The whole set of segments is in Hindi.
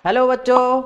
हेलो बच्चों,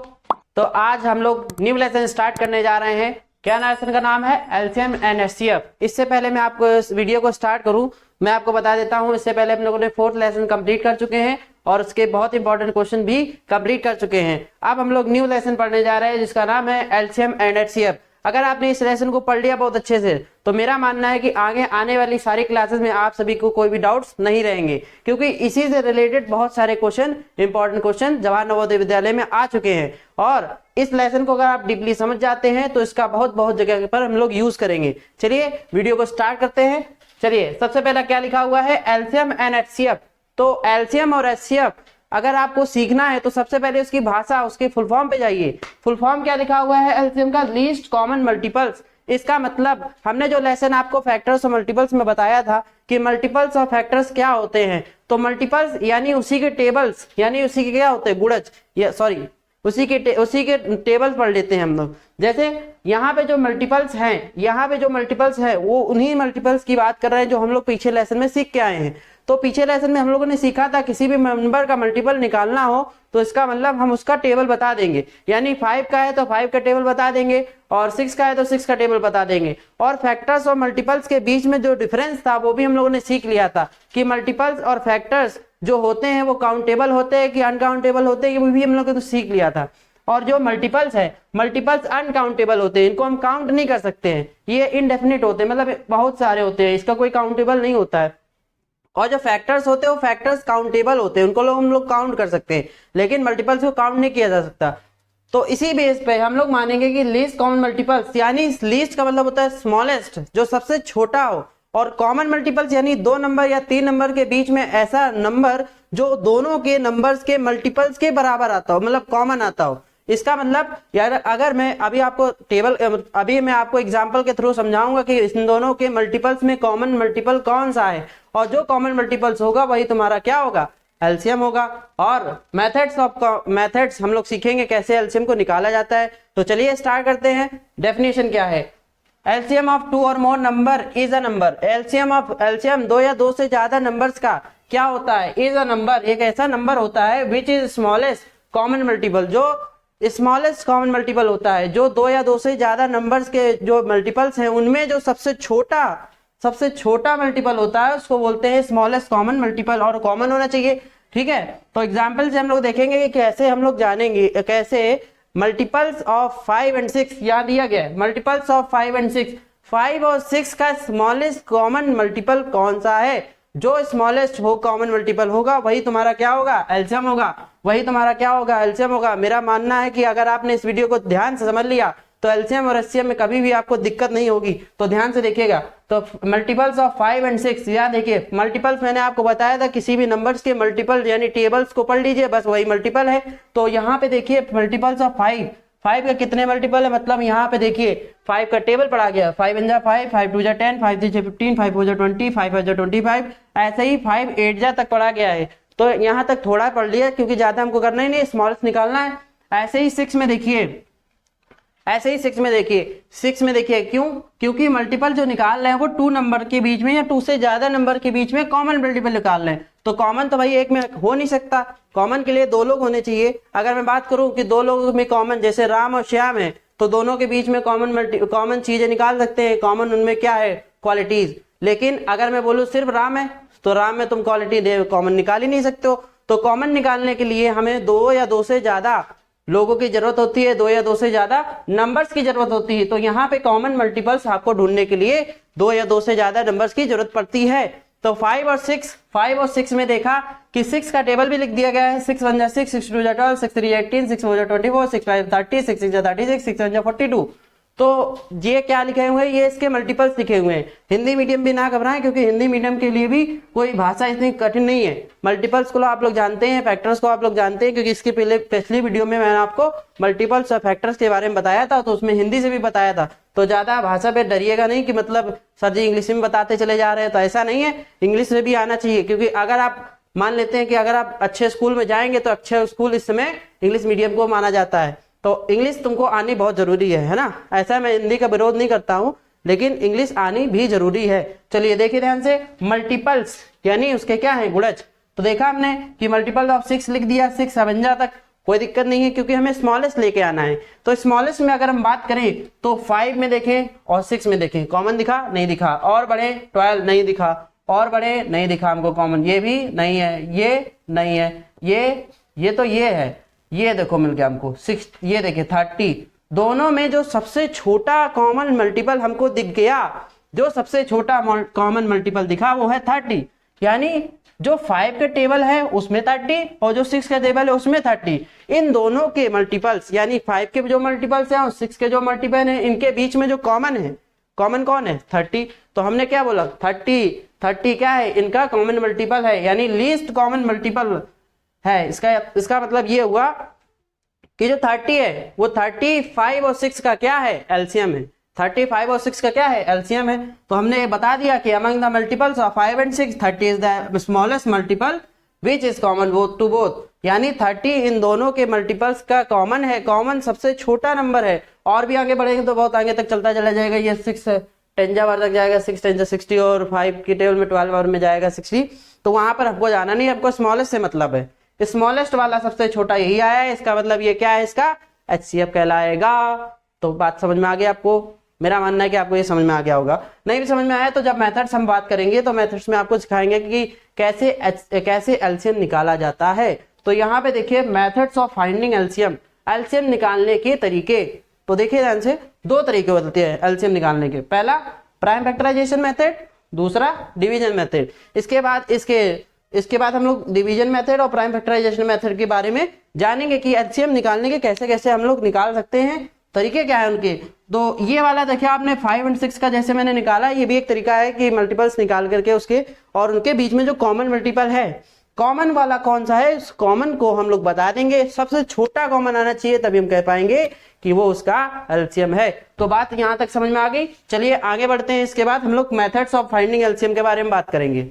तो आज हम लोग न्यू लेसन स्टार्ट करने जा रहे हैं। क्या लेसन का नाम है? LCM and HCF. इससे पहले मैं आपको इस वीडियो को स्टार्ट करूं, मैं आपको बता देता हूं, इससे पहले हम लोगों ने 4th लेसन कंप्लीट कर चुके हैं और उसके बहुत इंपॉर्टेंट क्वेश्चन भी कंप्लीट कर चुके हैं। अब हम लोग न्यू लेसन पढ़ने जा रहे हैं जिसका नाम है एलसीएम एंड एचसीएफ। अगर आपने इस लेसन को पढ़ लिया बहुत अच्छे से, तो मेरा मानना है कि आगे आने वाली सारी क्लासेस में आप सभी को कोई भी डाउट्स नहीं रहेंगे, क्योंकि इसी से रिलेटेड बहुत सारे question, important question Jawahar Navodaya Vidyalaya में आ चुके हैं। और इस लेसन को अगर आप डीपली समझ जाते हैं तो इसका बहुत जगह पर हम लोग यूज करेंगे। चलिए वीडियो को स्टार्ट करते हैं। चलिए, सबसे पहला क्या लिखा हुआ है? LCM and HCF. तो एलसीएम और एचसीएफ अगर आपको सीखना है तो सबसे पहले उसकी भाषा, उसके फुल फॉर्म पे जाइए। फुल फॉर्म क्या लिखा हुआ है एलसीएम का? Least common multiples. इसका मतलब हमने जो लेसन आपको फैक्टर्स और मल्टीपल्स में बताया था कि मल्टीपल्स और फैक्टर्स क्या होते हैं, तो मल्टीपल्स यानी उसी के टेबल्स, यानी उसी के क्या होते हैं? गुणज, या सॉरी उसी के टेबल पढ़ लेते हैं हम लोग। जैसे यहाँ पे जो मल्टीपल्स हैं, यहाँ पे जो मल्टीपल्स है वो उन्हीं मल्टीपल्स की बात कर रहे हैं जो हम लोग पीछे लेसन में सीख के आए हैं। तो पीछे लेसन में हम लोगों ने सीखा था किसी भी नंबर का मल्टीपल निकालना हो तो इसका मतलब हम उसका टेबल बता देंगे। यानी 5 का है तो 5 का टेबल बता देंगे, और 6 का है तो 6 का टेबल बता देंगे। और फैक्टर्स और मल्टीपल्स के बीच में जो डिफरेंस था वो भी हम लोगों ने सीख लिया था कि मल्टीपल्स और फैक्टर्स जो होते हैं वो काउंटेबल होते हैं कि अनकाउंटेबल होते हैं, ये भी हम लोगों ने तो सीख लिया था। और जो मल्टीपल्स है, मल्टीपल्स अनकाउंटेबल होते हैं, इनको हम काउंट नहीं कर सकते हैं, ये इनडेफिनिट होते हैं, मतलब बहुत सारे होते हैं, इसका कोई काउंटेबल नहीं होता है। और जो फैक्टर्स होते हैं वो फैक्टर्स काउंटेबल होते हैं, उनको हम लोग काउंट कर सकते हैं, लेकिन मल्टीपल्स को काउंट नहीं किया जा सकता। तो इसी बेस पे हम लोग मानेंगे कि लीस्ट कॉमन मल्टीपल्स, यानी लीस्ट का मतलब होता है स्मॉलेस्ट, जो सबसे छोटा हो, और कॉमन मल्टीपल्स यानी 2 नंबर या 3 नंबर के बीच में ऐसा नंबर जो दोनों के नंबर्स के मल्टीपल्स के बराबर आता हो, मतलब कॉमन आता हो। इसका मतलब यार, अगर मैं अभी आपको एग्जांपल के थ्रू समझाऊंगा कि इन दोनों के मल्टीपल्स में कॉमन मल्टीपल कौन सा है, और जो कॉमन मल्टीपल्स होगा वही तुम्हारा क्या होगा? एलसीएम होगा। और मेथड्स हम लोग सीखेंगे कैसे एलसीएम को निकाला जाता है। तो चलिए स्टार्ट करते हैं। डेफिनेशन क्या है? एलसीएम ऑफ 2 और मोर number is a number. LCM 2 या 2 से ज्यादा नंबर्स का क्या होता है? इज अ नंबर, एक ऐसा नंबर होता है which is smallest common multiple, जो स्मॉलेस्ट कॉमन मल्टीपल होता है, जो 2 या 2 से ज्यादा नंबर्स के जो मल्टीपल्स हैं उनमें जो सबसे छोटा मल्टीपल होता है उसको बोलते हैं स्मॉलेस्ट कॉमन मल्टीपल, और कॉमन होना चाहिए। ठीक है, तो एग्जांपल से हम लोग देखेंगे कि कैसे हम लोग जानेंगे कैसे मल्टीपल्स ऑफ 5 एंड 6 यहाँ दिया गया है। मल्टीपल्स ऑफ 5 एंड 6, 5 और 6 का स्मॉलेस्ट कॉमन मल्टीपल कौन सा है? जो स्मॉलेस्ट हो कॉमन मल्टीपल होगा वही तुम्हारा क्या होगा? एलसीएम होगा। वही तुम्हारा क्या होगा? एलसीएम होगा। मेरा मानना है कि अगर आपने इस वीडियो को ध्यान से समझ लिया तो एलसीएम और एचसीएफ में कभी भी आपको दिक्कत नहीं होगी। तो ध्यान से देखिएगा। तो मल्टीपल्स ऑफ 5 एंड 6, यहाँ देखिए मल्टीपल्स मैंने आपको बताया था किसी भी नंबर्स के मल्टीपल यानी टेबल्स को पढ़ लीजिए, बस वही मल्टीपल है। तो यहाँ पे देखिए मल्टीपल्स ऑफ 5 का कितने मल्टीपल है, मतलब यहाँ पे देखिए 5 का टेबल पढ़ा गया। 5 1 जा 5, 5 2 जा 10, 5 3 जा 15, 5 4 जा 20, 5 5 जा 25, ऐसे ही 5 8 जा तक पढ़ा गया है। तो यहाँ तक थोड़ा पढ़ लिया क्योंकि ज्यादा हमको करना ही नहीं, स्मॉलेस्ट निकालना है। ऐसे ही 6 में देखिए, 6 में देखिए क्यों? क्योंकि मल्टीपल जो निकाल रहे हैं वो 2 नंबर के बीच में या 2 से ज्यादा नंबर के बीच में कॉमन मल्टीपल निकाल रहे हैं। तो कॉमन तो भाई एक में हो नहीं सकता, कॉमन के लिए 2 लोग होने चाहिए। अगर मैं बात करूं कि 2 लोगों में कॉमन, जैसे राम और श्याम है, तो दोनों के बीच में कॉमन चीजें निकाल सकते हैं। कॉमन उनमें क्या है? क्वालिटीज। लेकिन अगर मैं बोलूं सिर्फ राम है तो राम में तुम क्वालिटी कॉमन निकाल ही नहीं सकते हो। तो कॉमन निकालने के लिए हमें 2 या 2 से ज्यादा लोगों की जरूरत होती है, 2 या 2 से ज्यादा नंबर्स की जरूरत होती है। तो यहाँ पे कॉमन मल्टीपल्स आपको ढूंढने के लिए 2 या 2 से ज्यादा नंबर्स की जरूरत पड़ती है। तो 5 और 6 में देखा कि 6 का टेबल भी लिख दिया गया है। 6 1 जा 6, 6 2 जा 12, 6 3 जा 18, 6 4 जा 24, 6 5 30, 6 6 जा 36, 6 7 जा 42। तो ये क्या लिखे हुए हैं? ये इसके मल्टीपल्स लिखे हुए हैं। हिंदी मीडियम भी ना घबराएं, क्योंकि हिंदी मीडियम के लिए भी कोई भाषा इतनी कठिन नहीं है। मल्टीपल्स को आप लोग जानते हैं, फैक्टर्स को आप लोग जानते हैं, क्योंकि इसके पहले पिछली वीडियो में मैंने आपको मल्टीपल्स और फैक्टर्स के बारे में बताया था, तो उसमें हिंदी से भी बताया था। तो ज्यादा भाषा पे डरिएगा नहीं कि मतलब सर जी इंग्लिश में बताते चले जा रहे हैं, तो ऐसा नहीं है। इंग्लिश में भी आना चाहिए, क्योंकि अगर आप मान लेते हैं कि अगर आप अच्छे स्कूल में जाएंगे तो अच्छे स्कूल इस समय इंग्लिश मीडियम को माना जाता है। तो इंग्लिश तुमको आनी बहुत जरूरी है ना। ऐसा मैं हिंदी का विरोध नहीं करता हूँ, लेकिन इंग्लिश आनी भी जरूरी है। चलिए देखिए ध्यान से, मल्टीपल्स यानी उसके क्या है? गुणज। तो देखा हमने कि मल्टीपल ऑफ 6 लिख दिया, 6 7 जा तक कोई दिक्कत नहीं है, क्योंकि हमें स्मॉलेस्ट लेके आना है। तो स्मॉलेस्ट में अगर हम बात करें तो 5 में देखें और 6 में देखें, कॉमन दिखा नहीं दिखा, और बढ़े 12 नहीं दिखा, और बढ़े नहीं दिखा हमको कॉमन, ये भी नहीं है, ये नहीं है, ये तो ये है, ये देखो मिल गया हमको 6, ये देखिए 30। दोनों में जो सबसे छोटा कॉमन मल्टीपल हमको दिख गया, जो सबसे छोटा कॉमन मल्टीपल दिखा वो है 30, यानी जो 5 के टेबल है उसमें 30 और जो 6 का टेबल है उसमें 30। इन दोनों के मल्टीपल्स यानी 5 के जो मल्टीपल्स हैं और 6 के जो मल्टीपल हैं, इनके बीच में जो कॉमन है, कॉमन कौन है 30। तो हमने क्या बोला 30 क्या है, इनका कॉमन मल्टीपल है, यानी लीस्ट कॉमन मल्टीपल है। इसका मतलब ये हुआ कि जो 30 है वो 35 और 6 का क्या है, एलसीएम है। 35 और 6 का क्या है, एलसीएम है। तो हमने बता दिया कि among the multiples of 5 and 6 30 is the smallest multiple which is common both to both, यानी 30 इन दोनों के मल्टीपल्स का कॉमन है, कॉमन सबसे छोटा नंबर है। और भी आगे बढ़ेंगे तो बहुत आगे तक चलता चला जाएगा, ये 6 10 तक जाएगा, 6 10 60 और 5 की टेबल में 12 में जाएगा 60। तो वहां पर हमको जाना नहीं, हमको स्मॉलेस्ट से मतलब है। स्मॉलेस्ट वाला सबसे छोटा यही आया है, इसका मतलब ये क्या है, इसका HCF कहलाएगा। तो बात समझ में आ गई आपको? मेरा मानना है कि आपको ये समझ में आ गया होगा। नहीं भी समझ में आया तो जब मेथड्स हम बात करेंगे तो मेथड्स में आपको सिखाएंगे कि कैसे एलसीएम निकाला जाता है। तो यहाँ पे देखिए methods of finding LCM, LCM निकालने के तरीके। तो देखिए ध्यान से, 2 तरीके होते हैं एलसीएम निकालने के। पहला प्राइम फैक्टराइजेशन मेथड, दूसरा डिवीजन मेथड। इसके बाद हम लोग डिवीजन मेथड और प्राइम फैक्टराइजेशन मेथड के बारे में जानेंगे कि एलसीएम निकालने के कैसे कैसे हम लोग निकाल सकते हैं, तरीके क्या है उनके। तो ये वाला देखिए आपने 5 और 6 का जैसे मैंने निकाला, ये भी एक तरीका है कि मल्टीपल्स निकाल करके उसके और उनके बीच में जो कॉमन मल्टीपल है, कॉमन वाला कौन सा है, इस कॉमन को हम लोग बता देंगे। सबसे छोटा कॉमन आना चाहिए, तभी हम कह पाएंगे कि वो उसका एलसीएम है। तो बात यहां तक समझ में आ गई। चलिए आगे बढ़ते हैं। इसके बाद हम लोग मेथड्स ऑफ फाइंडिंग एलसीएम के बारे में बात करेंगे।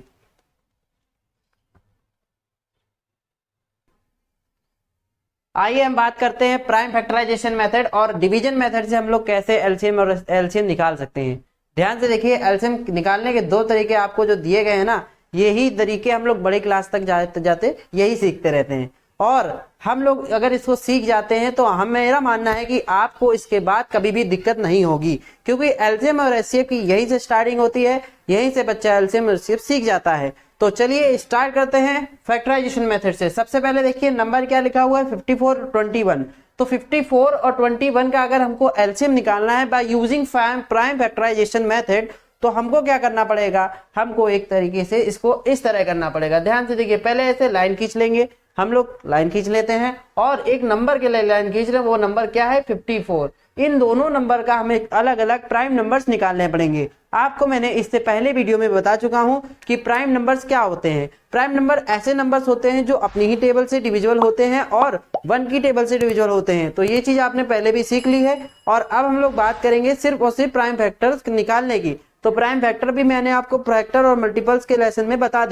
आइए हम बात करते हैं प्राइम फैक्टराइजेशन मेथड और डिवीजन मेथड से हम लोग कैसे एलसीएम और एलसीएम निकाल सकते हैं। ध्यान से देखिए, एलसीएम निकालने के 2 तरीके आपको जो दिए गए हैं ना, यही तरीके हम लोग बड़ी क्लास तक जाते जाते यही सीखते रहते हैं। और हम लोग अगर इसको सीख जाते हैं तो मेरा मानना है कि आपको इसके बाद कभी भी दिक्कत नहीं होगी, क्योंकि एलसीएम और एचसीएफ की यहीं से स्टार्टिंग होती है, यहीं से बच्चा एलसीएम और एचसीएफ सीख जाता है। तो चलिए स्टार्ट करते हैं फैक्टराइजेशन मेथड से। सबसे पहले देखिए नंबर क्या लिखा हुआ है, 54 और 21। तो 54 और 21 का अगर हमको एलसीएम निकालना है by using prime factorisation method, तो हमको क्या करना पड़ेगा, हमको एक तरीके से इसको इस तरह करना पड़ेगा। ध्यान से देखिए, पहले ऐसे लाइन खींच लेंगे, हम लोग लाइन खींच लेते हैं और एक नंबर के लिए लाइन खींच रहे हैं, वो नंबर क्या है 54। इन दोनों नंबर का हमें अलग अलग प्राइम नंबर्स निकालने पड़ेंगे। आपको मैंने इससे पहले वीडियो में बता चुका हूं कि प्राइम नंबर्स क्या होते हैं। प्राइम नंबर ऐसे नंबर्स होते हैं जो अपनी ही टेबल से डिविजिबल होते हैं और 1 की टेबल से डिविजिबल होते हैं। तो ये चीज आपने पहले भी सीख ली है। और अब हम लोग बात करेंगे सिर्फ और सिर्फ प्राइम फैक्टर्स निकालने की। तो प्राइम फैक्टर भी मैंने आपको फैक्टर और मल्टीपल्स के लेसन में बता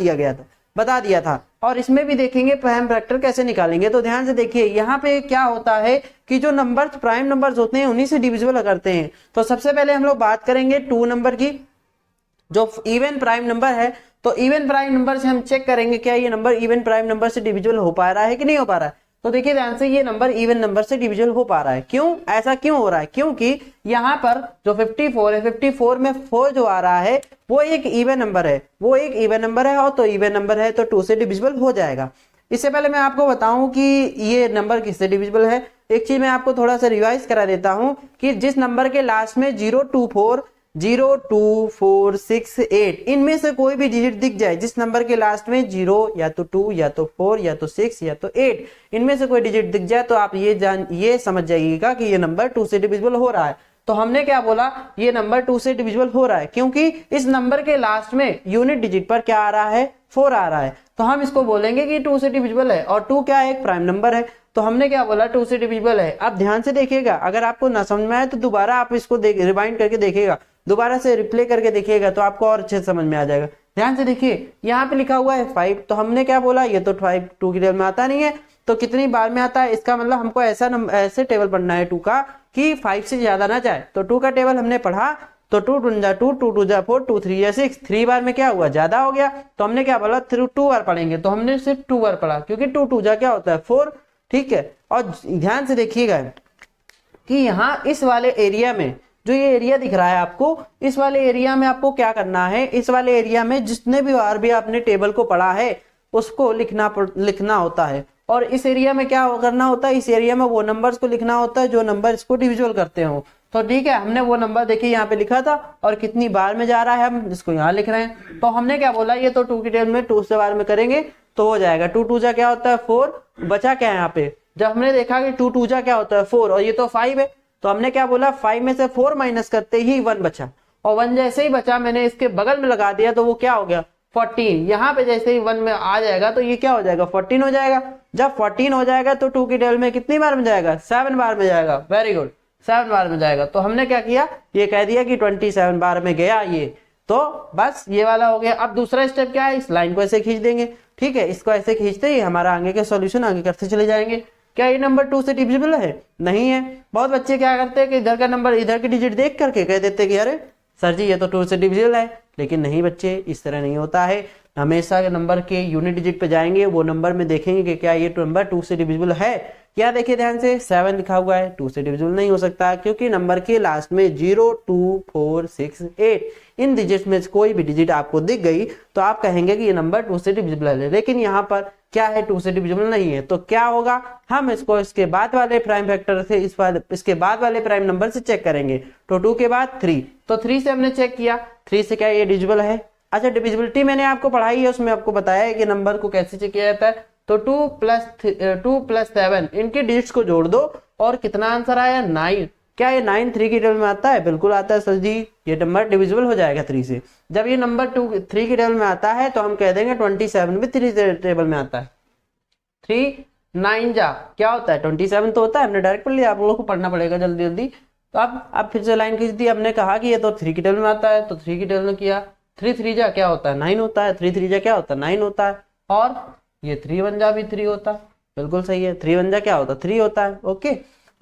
दिया था और इसमें भी देखेंगे प्राइम फैक्टर कैसे निकालेंगे। तो ध्यान से देखिए, यहाँ पे क्या होता है कि जो नंबर्स प्राइम नंबर्स होते हैं उन्हीं से डिविजिबल करते हैं। तो सबसे पहले हम लोग बात करेंगे 2 नंबर की, जो इवन प्राइम नंबर है। तो इवन प्राइम नंबर से हम चेक करेंगे क्या ये नंबर इवन प्राइम नंबर से डिविजिबल हो पा रहा है कि नहीं हो पा रहा है। तो देखिए ध्यान से, ये नंबर इवन नंबर से डिविजिबल हो पा रहा है। क्यों, ऐसा क्यों हो रहा है, क्योंकि यहाँ पर जो 54 है, 54 में 4 जो आ रहा है वो एक इवन नंबर है, और तो इवन नंबर है तो 2 से डिविजिबल हो जाएगा। इससे पहले मैं आपको बताऊं कि ये नंबर किससे डिविजिबल है, एक चीज मैं आपको थोड़ा सा रिवाइज करा देता हूं कि जिस नंबर के लास्ट में 024 02468 इनमें से कोई भी डिजिट दिख जाए, जिस नंबर के लास्ट में 0 या तो 2 या तो 4 या तो 6 या तो 8 इनमें से कोई डिजिट दिख जाए, तो आप ये समझ जाइएगा कि ये नंबर 2 से डिविजिबल हो रहा है। तो हमने क्या बोला, ये नंबर 2 से डिविजिबल हो रहा है क्योंकि इस नंबर के लास्ट में यूनिट डिजिट पर क्या आ रहा है, 4 आ रहा है। तो हम इसको बोलेंगे कि 2 से डिविजिबल है, और 2 क्या है, एक प्राइम नंबर है। तो हमने क्या बोला, 2 से डिविजिबल है। अब ध्यान से देखिएगा, अगर आपको ना समझ में आए तो दोबारा आप इसको रिवाइंड करके देखिएगा, दोबारा से रिप्ले करके देखिएगा, तो आपको और अच्छे से समझ में आ जाएगा। ध्यान से देखिए, यहाँ पे लिखा हुआ है 5, तो हमने क्या बोला, ये तो 5 2 की टेबल में आता नहीं है, तो कितनी बार में आता है, इसका मतलब हमको ऐसे टेबल पढ़ना है 2 का कि 5 से ज्यादा ना जाए। तो 2 का टेबल हमने पढ़ा, तो 2 2 जा 2, 2 2 जा 4, 2 3 जा 6, 3 बार में क्या हुआ, ज्यादा हो गया। तो हमने क्या बोला, 2 बार पढ़ेंगे, तो हमने सिर्फ 2 बार पढ़ा, क्योंकि 2 2 जा क्या होता है 4, ठीक है। और ध्यान से देखिएगा कि यहाँ इस वाले एरिया में जो ये एरिया दिख रहा है आपको, इस वाले एरिया में आपको क्या करना है, इस वाले एरिया में जितने भी बार भी आपने टेबल को पढ़ा है उसको लिखना होता है। और इस एरिया में क्या करना होता है, इस एरिया में वो नंबर्स को लिखना होता है जो नंबर इसको डिविजिबल करते हो। तो ठीक है, हमने वो नंबर देखिए यहाँ पे लिखा था और कितनी बार में जा रहा है, हम इसको यहाँ लिख रहे हैं। तो हमने क्या बोला, ये तो 2 की टेबल में 2 से बार में करेंगे तो हो जाएगा। 2 2 जा क्या होता है 4, बचा क्या है यहाँ पे, जब हमने देखा कि 2 2 जा क्या होता है 4 और ये तो 5 है, तो हमने क्या बोला 5 में से 4 माइनस करते ही 1 बचा, और 1 जैसे ही बचा मैंने इसके बगल में लगा दिया तो वो क्या हो गया 14। यहाँ पे जैसे ही 1 में आ जाएगा तो ये क्या हो जाएगा 14 हो जाएगा। जब 14 हो जाएगा तो 2 की टेबल में कितनी बार में जाएगा 7 बार में जाएगा। वेरी गुड, 7 बार में जाएगा। तो हमने क्या किया, ये कह दिया कि 27 बार में गया ये, तो बस ये वाला हो गया। अब दूसरा स्टेप क्या है, इस लाइन को ऐसे खींच देंगे। ठीक है, इसको ऐसे खींचते ही हमारा आगे के सॉल्यूशन आगे करते चले जाएंगे। क्या ये नंबर 2 से डिविजिबल है? नहीं है। बहुत बच्चे क्या करते हैं कि इधर का नंबर इधर की डिजिट देख करके कह देते हैं कि अरे सर जी ये तो 2 से डिविजिबल है, लेकिन नहीं बच्चे, इस तरह नहीं होता है। हमेशा नंबर के यूनिट डिजिट पे जाएंगे, वो नंबर में देखेंगे कि क्या ये नंबर 2 से डिविजिबल है। क्या देखिए ध्यान से, 7 लिखा हुआ है, 2 से डिविजिबल नहीं हो सकता, क्योंकि नंबर के लास्ट में 0 2 4 6 8 इन डिजिट में कोई भी डिजिट आपको दिख गई तो आप कहेंगे कि ये नंबर 2 से डिविजिबल है। लेकिन यहाँ पर क्या है, 2 से डिविजिबल नहीं है। तो क्या होगा, हम इसको इसके बाद वाले प्राइम फैक्टर से इसके बाद वाले प्राइम नंबर से चेक करेंगे। तो 2 के बाद 3, तो 3 से हमने चेक किया, 3 से क्या ये डिविजिबल है। अच्छा, डिविजिबिलिटी मैंने आपको पढ़ाई है, उसमें आपको बताया है कि नंबर को कैसे चेक किया जाता है। तो 2 प्लस 7 इनके डिजिट्स को जोड़ दो और कितना आंसर आया 9। क्या ये 9 3 की टेबल में आता है? बिल्कुल आता है सर जी, ये नंबर डिविजिबल हो जाएगा 3 से। जब ये नंबर 3 की टेबल में आता है तो हम कह देंगे 27 भी 3 टेबल में आता है। 3 9 जा क्या होता है 27 तो होता है, हमने डायरेक्ट पढ़ लिया, आप लोगों को पढ़ना पड़ेगा जल्दी जल्दी। तो अब फिर से लाइन खींच दी, हमने कहा कि ये तो 3 की टेबल में आता है, तो 3 की टेबल में किया। 3 3 जा क्या होता है 9 होता है, 3 3 जा क्या होता है 9 होता है, और ये 3 1 जा भी 3 होता है। बिल्कुल सही है, 3 1 जा क्या होता है 3 होता है। ओके,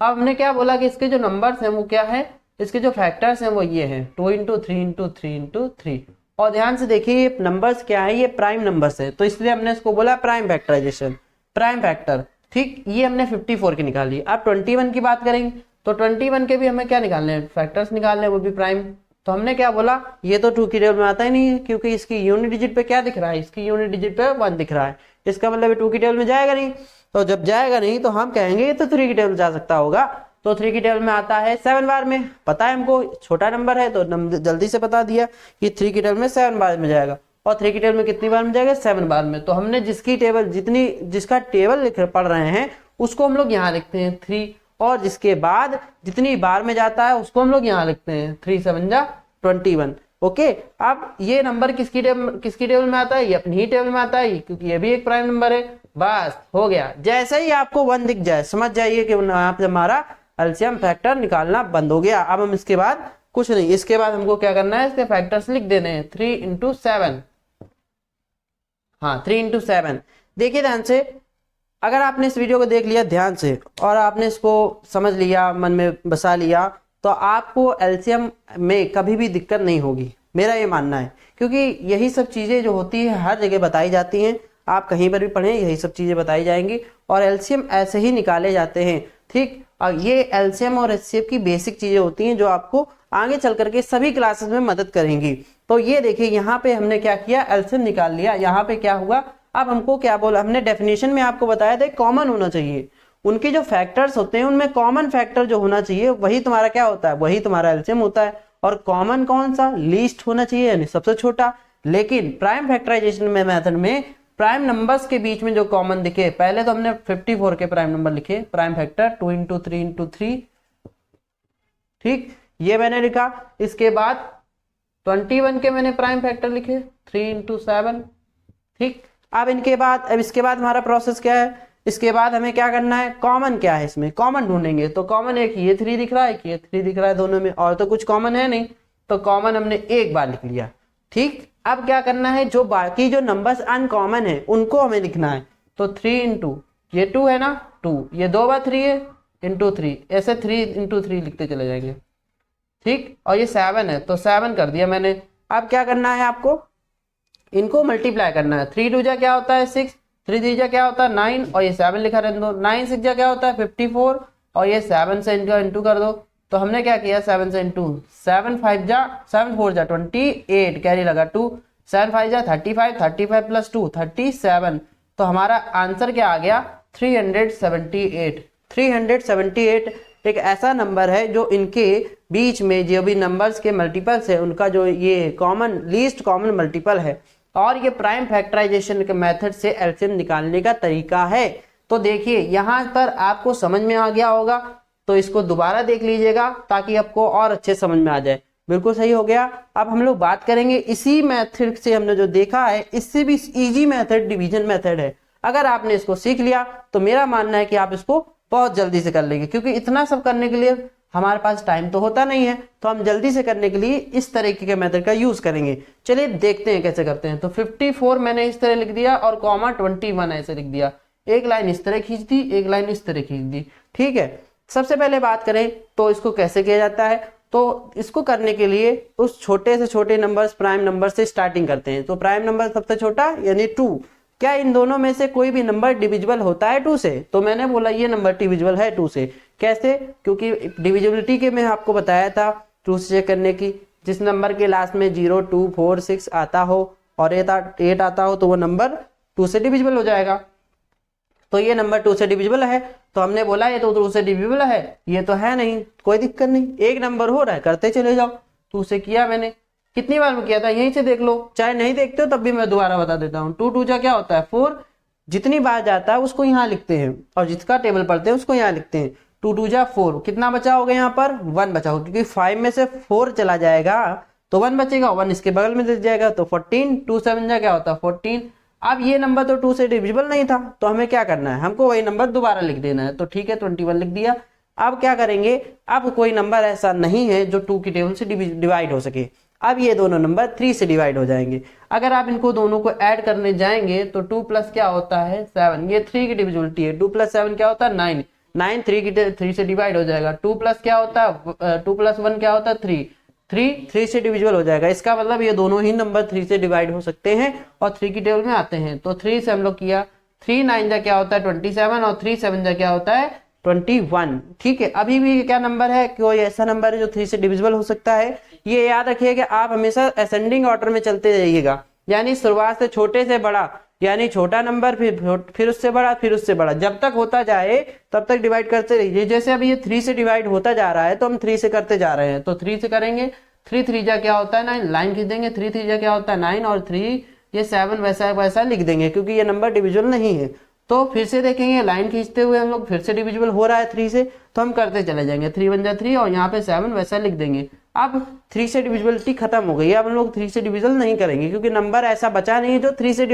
अब हमने क्या बोला कि इसके जो नंबर्स हैं वो क्या है, इसके जो फैक्टर्स हैं वो ये हैं 2 × 3 × 3 × 3। और ध्यान से देखिए ये नंबर्स क्या है, ये प्राइम नंबर्स है, तो इसलिए हमने इसको बोला प्राइम फैक्टराइजेशन, प्राइम फैक्टर। ठीक, ये हमने 54 की निकाली। अब 21 की बात करेंगे तो 21 के भी हमें क्या निकालने हैं, फैक्टर्स निकालने हैं, वो भी प्राइम। तो हमने क्या बोला, ये तो 2 की टेबल में आता ही नहीं है, क्योंकि इसकी यूनिट डिजिट पे क्या दिख रहा है, इसकी यूनिट डिजिट पे 1 दिख रहा है, इसका मतलब 2 की टेबल में जाएगा नहीं। तो जब जाएगा नहीं तो हम कहेंगे ये तो 3 की टेबल जा सकता होगा। तो 3 की टेबल में आता है 7 बार में, पता है हमको छोटा नंबर है तो जल्दी से बता दिया कि 3 की टेबल में 7 बार में जाएगा। और 3 की टेबल में कितनी बार में जाएगा 7 बार में। तो हमने जिसका टेबल पढ़ रहे हैं उसको हम लोग यहाँ लिखते हैं 3, और जिसके बाद जितनी बार में जाता है उसको हम लोग यहाँ लिखते हैं 3 7 जा 21। ओके, अब ये नंबर किसकी टेबल में आता है, ये अपनी ही टेबल में आता है, क्योंकि ये भी एक प्राइम नंबर है। बस हो गया, जैसे ही आपको 1 दिख जाए समझ जाइए कि यहाँ पे हमारा एलसीएम फैक्टर निकालना बंद हो गया। अब हम इसके बाद कुछ नहीं, इसके बाद हमको क्या करना है, इसके फैक्टर्स लिख देने हैं 3 × 7। हाँ 3 × 7। देखिए ध्यान से, अगर आपने इस वीडियो को देख लिया ध्यान से और आपने इसको समझ लिया, मन में बसा लिया, तो आपको एलसीएम में कभी भी दिक्कत नहीं होगी, मेरा ये मानना है। क्योंकि यही सब चीज़ें जो होती है हर जगह बताई जाती हैं, आप कहीं पर भी पढ़ें यही सब चीज़ें बताई जाएंगी, और एलसीएम ऐसे ही निकाले जाते हैं। ठीक, और ये एलसीएम और एचसीएफ की बेसिक चीज़ें होती हैं जो आपको आगे चल करके सभी क्लासेस में मदद करेंगी। तो ये देखिए यहाँ पे हमने क्या किया, एलसीएम निकाल लिया। यहाँ पे क्या हुआ, अब हमको क्या बोला, हमने डेफिनेशन में आपको बताया था कॉमन होना चाहिए, उनके जो फैक्टर्स होते हैं उनमें कॉमन फैक्टर जो होना चाहिए वही तुम्हारा क्या होता है, वही तुम्हारा एलसीएम होता है। और कॉमन कौन सा, लीस्ट होना चाहिए, यानी सबसे छोटा। लेकिन प्राइम फैक्टराइजेशन में मेथड में प्राइम नंबर्स के बीच में जो कॉमन दिखे, पहले तो हमने 54 के प्राइम नंबर लिखे, प्राइम फैक्टर 2 × 3 × 3। ठीक, ये मैंने लिखा। इसके बाद 21 के मैंने प्राइम फैक्टर लिखे 3 × 7। ठीक, अब इसके बाद हमारा प्रोसेस क्या है, इसके बाद हमें क्या करना है, कॉमन क्या है, इसमें कॉमन ढूंढेंगे। तो कॉमन एक ये 3 दिख रहा है, एक ये 3 दिख रहा है, दोनों में और तो कुछ कॉमन है नहीं, तो कॉमन हमने एक बार लिख लिया। ठीक, अब क्या करना है, जो बाकी जो नंबर्स अनकॉमन है उनको हमें लिखना है। तो 3 × ये 2 है ना, 2 ये 2 बार 3 है × 3, ऐसे 3 × 3 लिखते चले जाएंगे। ठीक, और ये 7 है तो 7 कर दिया मैंने। अब क्या करना है आपको, इनको मल्टीप्लाई करना है। 3 × 2 क्या होता है 6, 3 3 जा क्या होता है 9 और ये 7 लिखा रहने दो। 9 6 जा क्या होता है 54 और ये 7 से इंटू कर दो। तो हमने क्या किया 7 से इंटू, 7 5 जा 7 4 जा 28, कैरी लगा 2, 7 5 जा 35, 35 प्लस 2 37। तो हमारा आंसर क्या आ गया 378। 378 एक ऐसा नंबर है जो इनके बीच में जो भी नंबर्स के मल्टीपल्स है उनका जो ये कॉमन लीस्ट कॉमन मल्टीपल है, और ये प्राइम फैक्टराइजेशन के मेथड से एलसीएम निकालने का तरीका है। तो देखिए यहाँ पर आपको समझ में आ गया होगा, तो इसको दोबारा देख लीजिएगा ताकि आपको और अच्छे समझ में आ जाए। बिल्कुल सही हो गया। अब हम लोग बात करेंगे इसी मेथड से, हमने जो देखा है इससे भी इजी मेथड डिवीजन मेथड है। अगर आपने इसको सीख लिया तो मेरा मानना है कि आप इसको बहुत जल्दी से कर लेंगे, क्योंकि इतना सब करने के लिए हमारे पास टाइम तो होता नहीं है, तो हम जल्दी से करने के लिए इस तरीके के मेथड का यूज करेंगे। चलिए देखते हैं कैसे करते हैं। तो 54 मैंने इस तरह लिख दिया और कॉमा 21 ऐसे लिख दिया। एक लाइन इस तरह खींच दी, एक लाइन इस तरह खींच दी। ठीक है, सबसे पहले बात करें तो इसको कैसे किया जाता है। तो इसको करने के लिए उस छोटे से छोटे नंबर्स प्राइम नंबर से स्टार्टिंग करते हैं। तो प्राइम नंबर सबसे छोटा यानी 2। क्या इन दोनों में से कोई भी नंबर डिविजिबल होता है 2 से? तो मैंने बोला ये नंबर डिविजिबल है 2 से। कैसे? क्योंकि डिविजिबिलिटी के मैं आपको बताया था 2 से चेक करने की, जिस नंबर के लास्ट में 0 2 4 6 आता हो और 8 आता हो तो वो नंबर 2 से डिविजिबल हो जाएगा। तो ये नंबर 2 से डिविजिबल है, तो हमने बोला ये तो 2 से डिविजिबल है, ये तो है नहीं, कोई दिक्कत नहीं, एक नंबर हो रहा है करते चले जाओ। 2 से किया मैंने, कितनी बार में किया था यहीं से देख लो, चाहे नहीं देखते हो तब भी मैं दोबारा बता देता हूँ। 2 2 जा क्या होता है 4, जितनी बार जाता है उसको यहाँ लिखते हैं और जिसका टेबल पढ़ते हैं उसको यहाँ लिखते हैं। 2 2 जा 4, कितना बचा होगा यहाँ पर 1 बचा होगा, क्योंकि 5 में से 4 चला जाएगा तो 1 बचेगा, 1 इसके बगल में दे जाएगा तो 14। 2 7 जा क्या होता है 14। अब ये नंबर तो 2 से डिविजिबल नहीं था, तो हमें क्या करना है, हमको वही नंबर दोबारा लिख देना है। तो ठीक है 21 लिख दिया। अब क्या करेंगे, अब कोई नंबर ऐसा नहीं है जो 2 की टेबल से डिवाइड हो सके। अब ये दोनों नंबर 3 से डिवाइड हो जाएंगे। अगर आप इनको दोनों को ऐड करने जाएंगे तो 2 प्लस क्या होता है 7, ये 3 की डिविजिबिलिटी है। 2 प्लस 7 क्या होता है 9, 9 3 से डिवाइड हो जाएगा। 2 प्लस क्या होता है 2 प्लस 1 क्या होता है 3, 3 से डिविजिबल हो जाएगा। इसका मतलब ये दोनों ही नंबर 3 से डिवाइड हो सकते हैं और 3 की टेबल में आते हैं। तो 3 से हम लोग किया, 3 9 जा क्या होता है 27 और 3 7 जा क्या होता है 21। ठीक है, अभी भी क्या नंबर है, कोई ऐसा नंबर है जो 3 से डिविजिबल हो सकता है। ये याद रखिए कि आप हमेशा असेंडिंग ऑर्डर में चलते जाइएगा, यानी शुरुआत से छोटे से बड़ा, यानी छोटा नंबर फिर उससे बड़ा फिर उससे बड़ा, जब तक होता जाए तब तक डिवाइड करते रहिए। जैसे अभी ये 3 से डिवाइड होता जा रहा है तो हम 3 से करते जा रहे हैं, तो 3 से करेंगे। 3 3 जा क्या होता है 9, लाइन खींच देंगे। 3 3 जा क्या होता है 9 और 3 ये 7 वैसा वैसा लिख देंगे, क्योंकि ये नंबर डिविजिबल नहीं है। तो फिर से देखेंगे लाइन खींचते हुए हम लोग फिर से डिविजिबल हो रहा है 3 से, तो हम करते चले जाएंगे। 3 1 जा 3 और यहाँ पे 7 वैसा लिख देंगे। अब 3 से डिविजिबिलिटी खत्म हो गई, अब हम लोग 3 से डिविजिबल नहीं करेंगे, क्योंकि नंबर ऐसा बचा नहीं है जो 3 से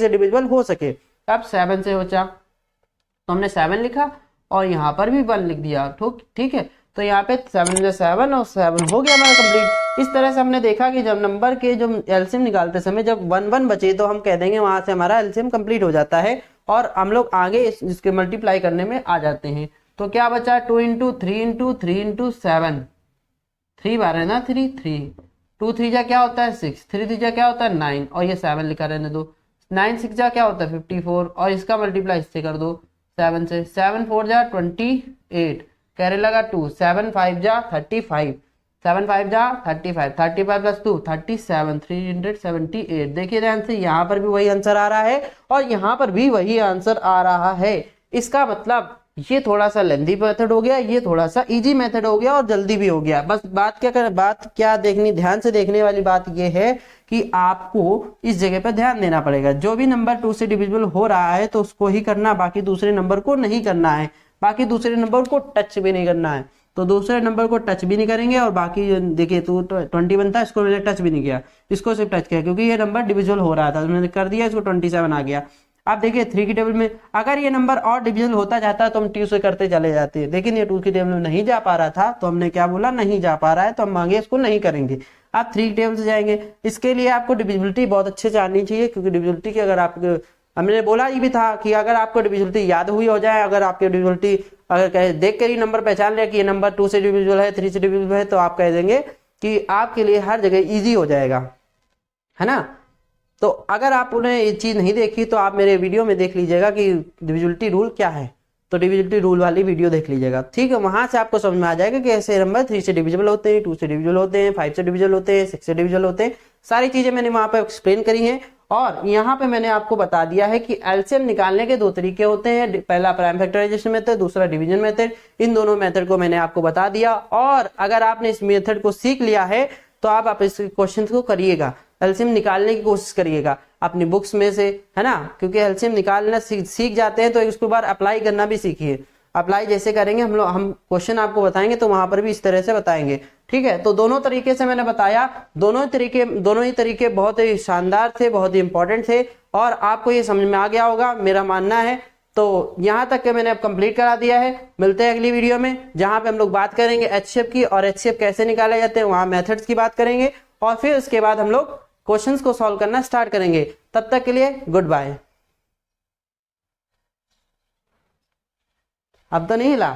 डिविजिबल हो सके। अब 7 से बचा तो हमने 7 लिखा और यहाँ पर भी 1 लिख दिया। ठीक है, तो यहाँ पे 7 जा 7 और 7 हो गया हमारा कंप्लीट। इस तरह से हमने देखा कि जब नंबर के जो एलसीएम निकालते समय जब 1 1 बचे तो हम कह देंगे वहां से हमारा एलसीएम कंप्लीट हो जाता है और हम लोग आगे इसके मल्टीप्लाई करने में आ जाते हैं। तो क्या बचा 2 इंटू 3 इंटू 3 इंटू 7, 3 बार है ना 3 3, 2 3 जा क्या होता है 6, 3 3 जा क्या होता है 9 और ये 7 लिखा रहने दो। 9 6 जा क्या होता है 54 और इसका मल्टीप्लाई इससे कर दो 7 से। 7 4 जा 28, कैरे लगा 2, 7 5 जा 35, 7 5 जा 35, 35 प्लस 2 37, 378। देखिए ध्यान से, यहाँ पर भी वही आंसर आ रहा है और यहाँ पर भी वही आंसर आ रहा है। इसका मतलब ये थोड़ा सा लेंथी मेथड हो गया, ये थोड़ा सा इजी मेथड हो गया और जल्दी भी हो गया। बस बात क्या देखनी, ध्यान से देखने वाली बात ये है कि आपको इस जगह पर ध्यान देना पड़ेगा। जो भी नंबर 2 से डिविजिबल हो रहा है तो उसको ही करना, बाकी दूसरे नंबर को नहीं करना है, बाकी दूसरे नंबर को टच भी नहीं करना है। तो दूसरे नंबर को टच भी नहीं करेंगे और बाकी देखिए 21 था, इसको मैंने टच भी नहीं किया, इसको सिर्फ टच किया क्योंकि ये नंबर डिविजिबल हो रहा था, मैंने कर दिया, इसको 27 आ गया। आप देखिए 3 की टेबल में अगर ये नंबर और डिविजन होता जाता तो हम 2 से करते चले जाते, लेकिन ये 2 की टेबल में नहीं जा पा रहा था तो हमने क्या बोला, नहीं जा पा रहा है तो हम आगे इसको नहीं करेंगे। आप 3 की टेबल से जाएंगे। इसके लिए आपको डिविजिबिलिटी बहुत अच्छे से आनी चाहिए, क्योंकि डिविजिबिलिटी की अगर आप, हमने बोला ये भी था कि अगर आपको डिविजिबिलिटी याद हुई हो जाए, अगर आपकी डिविजिबिलिटी अगर देख कर ही नंबर पहचान लिया कि ये नंबर 2 से डिविजिबल है 3 से डिविजिबल है, तो आप कह देंगे कि आपके लिए हर जगह ईजी हो जाएगा, है ना। तो अगर आप उन्हें ये चीज़ नहीं देखी तो आप मेरे वीडियो में देख लीजिएगा कि डिविजिबिलिटी रूल क्या है, तो डिविजिबिलिटी रूल वाली वीडियो देख लीजिएगा, ठीक है। वहां से आपको समझ में आ जाएगा कि ऐसे नंबर 3 से डिविजिबल होते हैं, 2 से डिविजिबल होते हैं, 5 से डिविजिबल होते हैं, 6 से डिविजिबल होते हैं। सारी चीजें मैंने वहां पर एक्सप्लेन करी हैं। और यहाँ पे मैंने आपको बता दिया है कि एलसीएम निकालने के 2 तरीके होते हैं, पहला प्राइम फैक्टराइजेशन मेथड, दूसरा डिवीजन मेथड। इन दोनों मेथड को मैंने आपको बता दिया। और अगर आपने इस मेथड को सीख लिया है तो आप इस क्वेश्चन को करिएगा, एलसीएम निकालने की कोशिश करिएगा अपनी बुक्स में से, है ना, क्योंकि एलसीएम निकालना सीख जाते हैं तो उसके बाद अप्लाई करना भी सीखिए। अप्लाई जैसे करेंगे हम क्वेश्चन आपको बताएंगे तो वहां पर भी इस तरह से बताएंगे, ठीक है। तो दोनों तरीके से मैंने बताया, दोनों ही तरीके बहुत ही शानदार थे, बहुत ही इंपॉर्टेंट थे और आपको ये समझ में आ गया होगा मेरा मानना है। तो यहां तक के मैंने अब कंप्लीट करा दिया है। मिलते हैं अगली वीडियो में जहां पे हम लोग बात करेंगे एचसीएफ की, और एचसीएफ कैसे निकाले जाते हैं वहां मेथड्स की बात करेंगे, और फिर उसके बाद हम लोग क्वेश्चंस को सॉल्व करना स्टार्ट करेंगे। तब तक के लिए गुड बाय। अब तो नहीं हिला।